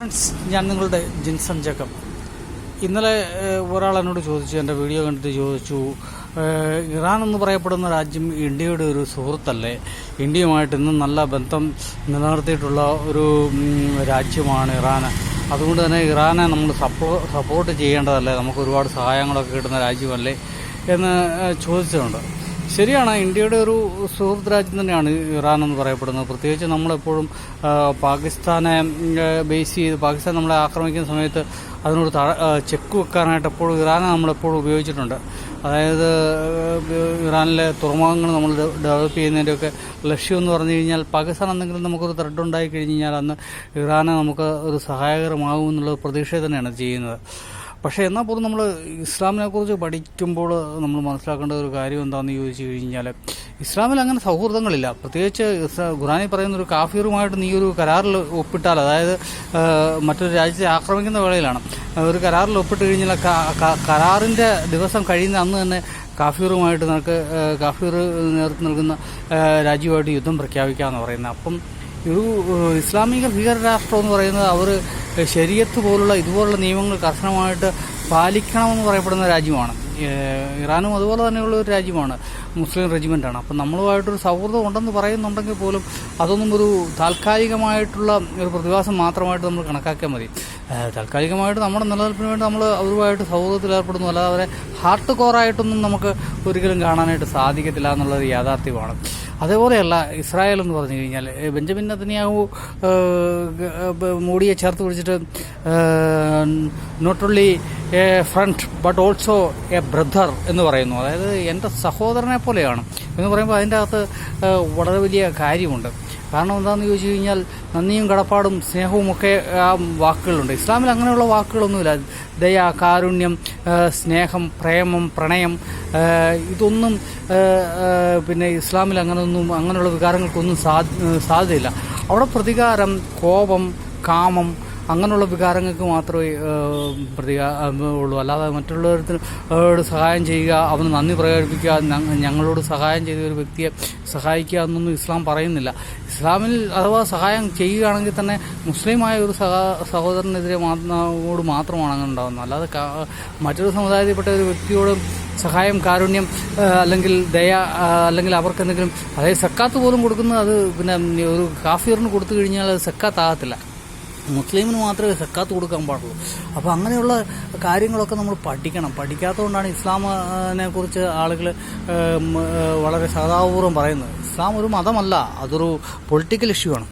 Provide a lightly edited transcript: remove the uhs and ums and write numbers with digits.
Friends, ഞാൻ നിങ്ങളുടെ Jinson Jacob. ഇന്നലെ ഒരാൾ എന്നോട് ചോദിച്ചു, എൻ്റെ വീഡിയോ കണ്ടിട്ട് ചോദിച്ചു, ഇറാൻ എന്ന് പറയപ്പെടുന്ന രാജ്യം ഇന്ത്യയുടെ ഒരു സുഹൃത്തല്ലേ? ഇന്ത്യയുമായിട്ട് ഇന്നും നല്ല ബന്ധം നിലനിർത്തിയിട്ടുള്ള ഒരു രാജ്യമാണ് ഇറാൻ. അതുകൊണ്ട് തന്നെ ഇറാനെ നമ്മൾ സപ്പോർട്ട് ചെയ്യേണ്ടതല്ലേ? നമുക്ക് ഒരുപാട് സഹായങ്ങളൊക്കെ കിട്ടുന്ന രാജ്യമല്ലേ എന്ന് ചോദിച്ചിട്ടുണ്ട്. ശരിയാണ്, ഇന്ത്യയുടെ ഒരു സുഹൃത്ത് രാജ്യം തന്നെയാണ് ഇറാൻ എന്ന് പറയപ്പെടുന്നത്. പ്രത്യേകിച്ച് നമ്മളെപ്പോഴും പാകിസ്ഥാനെ ബേസ് ചെയ്ത് പാകിസ്ഥാൻ നമ്മളെ ആക്രമിക്കുന്ന സമയത്ത് അതിനോട് ചെക്ക് വെക്കാനായിട്ട് എപ്പോഴും ഇറാനെ നമ്മളെപ്പോഴും ഉപയോഗിച്ചിട്ടുണ്ട്. അതായത് ഇറാനിലെ തുറമുഖങ്ങൾ നമ്മൾ ഡെവലപ്പ് ചെയ്യുന്നതിൻ്റെയൊക്കെ ലക്ഷ്യം എന്ന് പറഞ്ഞു കഴിഞ്ഞാൽ പാകിസ്ഥാൻ എന്തെങ്കിലും നമുക്കൊരു ത്രെഡ് ഉണ്ടായി കഴിഞ്ഞ് കഴിഞ്ഞാൽ അന്ന് ഇറാനെ നമുക്ക് ഒരു സഹായകരമാകും എന്നുള്ള പ്രതീക്ഷ തന്നെയാണ് ചെയ്യുന്നത്. പക്ഷേ എന്നാൽ പോലും നമ്മൾ ഇസ്ലാമിനെക്കുറിച്ച് പഠിക്കുമ്പോൾ നമ്മൾ മനസ്സിലാക്കേണ്ട ഒരു കാര്യം എന്താണെന്ന് ചോദിച്ചു കഴിഞ്ഞാൽ, ഇസ്ലാമിൽ അങ്ങനെ സൗഹൃദങ്ങളില്ല. പ്രത്യേകിച്ച് ഖുറാനിൽ പറയുന്ന ഒരു കാഫിറുമായിട്ട് നീ ഒരു കരാറിൽ ഒപ്പിട്ടാൽ, അതായത് മറ്റൊരു രാജ്യത്തെ ആക്രമിക്കുന്ന വേളയിലാണ് ഒരു കരാറിൽ ഒപ്പിട്ട് കഴിഞ്ഞാൽ കരാറിൻ്റെ ദിവസം കഴിയുന്ന അന്ന് തന്നെ കാഫിറുമായിട്ട് നമുക്ക് കാഫിർ നേതൃത്വം നൽകുന്ന രാജ്യമായിട്ട് യുദ്ധം പ്രഖ്യാപിക്കാമെന്ന് പറയുന്നത്. അപ്പം ഒരു ഇസ്ലാമിക ഭീകരരാഷ്ട്രം എന്ന് പറയുന്നത് അവർ ശരീഅത്ത് പോലുള്ള ഇതുപോലുള്ള നിയമങ്ങൾ കർശനമായിട്ട് പാലിക്കണമെന്ന് പറയപ്പെടുന്ന രാജ്യമാണ്. ഇറാനും അതുപോലെ തന്നെയുള്ള ഒരു രാജ്യമാണ്, മുസ്ലിം റെജിമെൻ്റാണ്. അപ്പം നമ്മളുമായിട്ടൊരു സൗഹൃദം ഉണ്ടെന്ന് പറയുന്നുണ്ടെങ്കിൽ പോലും അതൊന്നും ഒരു താൽക്കാലികമായിട്ടുള്ള ഒരു പ്രതിഭാസം മാത്രമായിട്ട് നമ്മൾ കണക്കാക്കിയാൽ മതി. താൽക്കാലികമായിട്ട് നമ്മുടെ നിലനിൽപ്പിന് വേണ്ടി നമ്മൾ അവരുമായിട്ട് സൗഹൃദത്തിൽ ഏർപ്പെടുന്നു, അല്ലാതെ അവരെ ഹാർട്ട് കോറായിട്ടൊന്നും നമുക്ക് ഒരിക്കലും കാണാനായിട്ട് സാധിക്കത്തില്ല എന്നുള്ളത് യാഥാർത്ഥ്യമാണ്. അതേപോലെയല്ല ഇസ്രായേൽ എന്ന് പറഞ്ഞു കഴിഞ്ഞാൽ, ബെഞ്ചമിൻ നെതന്യാഹു മോഡിയെ ചേർത്ത് പിടിച്ചിട്ട് not only a friend but also a brother എന്ന് പറയുന്നു. അതായത് എൻ്റെ സഹോദരനെ പോലെയാണ് എന്ന് പറയുമ്പോൾ അതിൻ്റെ അകത്ത് വളരെ വലിയ കാര്യമുണ്ട്. കാരണം എന്താണെന്ന് ചോദിച്ചു കഴിഞ്ഞാൽ, നന്ദിയും കടപ്പാടും സ്നേഹവും ഒക്കെ ആ വാക്കുകളുണ്ട്. ഇസ്ലാമിൽ അങ്ങനെയുള്ള വാക്കുകളൊന്നുമില്ല. ദയ, കാരുണ്യം, സ്നേഹം, പ്രേമം, പ്രണയം, ഇതൊന്നും പിന്നെ ഇസ്ലാമിൽ അങ്ങനെയുള്ള വികാരങ്ങൾക്കൊന്നും സാധ്യതയില്ല. അവിടെ പ്രതികാരം, കോപം, കാമം, അങ്ങനെയുള്ള വികാരങ്ങൾക്ക് മാത്രമേ ഉള്ളൂ. അല്ലാതെ മറ്റുള്ളവരോട് സഹായം ചെയ്യുക, അവന് നന്ദി പ്രകടിപ്പിക്കുക, ഞങ്ങളോട് സഹായം ചെയ്ത ഒരു വ്യക്തിയെ സഹായിക്കുക എന്നൊന്നും ഇസ്ലാം പറയുന്നില്ല. ഇസ്ലാമിൽ അഥവാ സഹായം ചെയ്യുകയാണെങ്കിൽ തന്നെ മുസ്ലിമായ ഒരു സഹോദരനെതിരെ മാത്രമാണ് അങ്ങനെ ഉണ്ടാകുന്നത്. അല്ലാതെ മറ്റൊരു സമുദായത്തിൽപ്പെട്ട ഒരു വ്യക്തിയോട് സഹായം, കാരുണ്യം, അല്ലെങ്കിൽ ദയ, അല്ലെങ്കിൽ അവർക്ക് എന്തെങ്കിലും, അതായത് സക്കാത്ത് പോലും കൊടുക്കുന്നത് അത് പിന്നെ ഒരു കാഫിറിന് കൊടുത്തു കഴിഞ്ഞാൽ അത് സക്കാത്താകത്തില്ല. മുസ്ലിമിന് മാത്രമേ സക്കാത്ത് കൊടുക്കാൻ പാടുള്ളൂ. അപ്പോൾ അങ്ങനെയുള്ള കാര്യങ്ങളൊക്കെ നമ്മൾ പഠിക്കണം. പഠിക്കാത്തതുകൊണ്ടാണ് ഇസ്ലാമിനെ കുറിച്ച് ആളുകൾ വളരെ സഹതാപപൂർവ്വം പറയുന്നത്. ഇസ്ലാം ഒരു മതമല്ല, അതൊരു പൊളിറ്റിക്കൽ ഇഷ്യൂ ആണ്.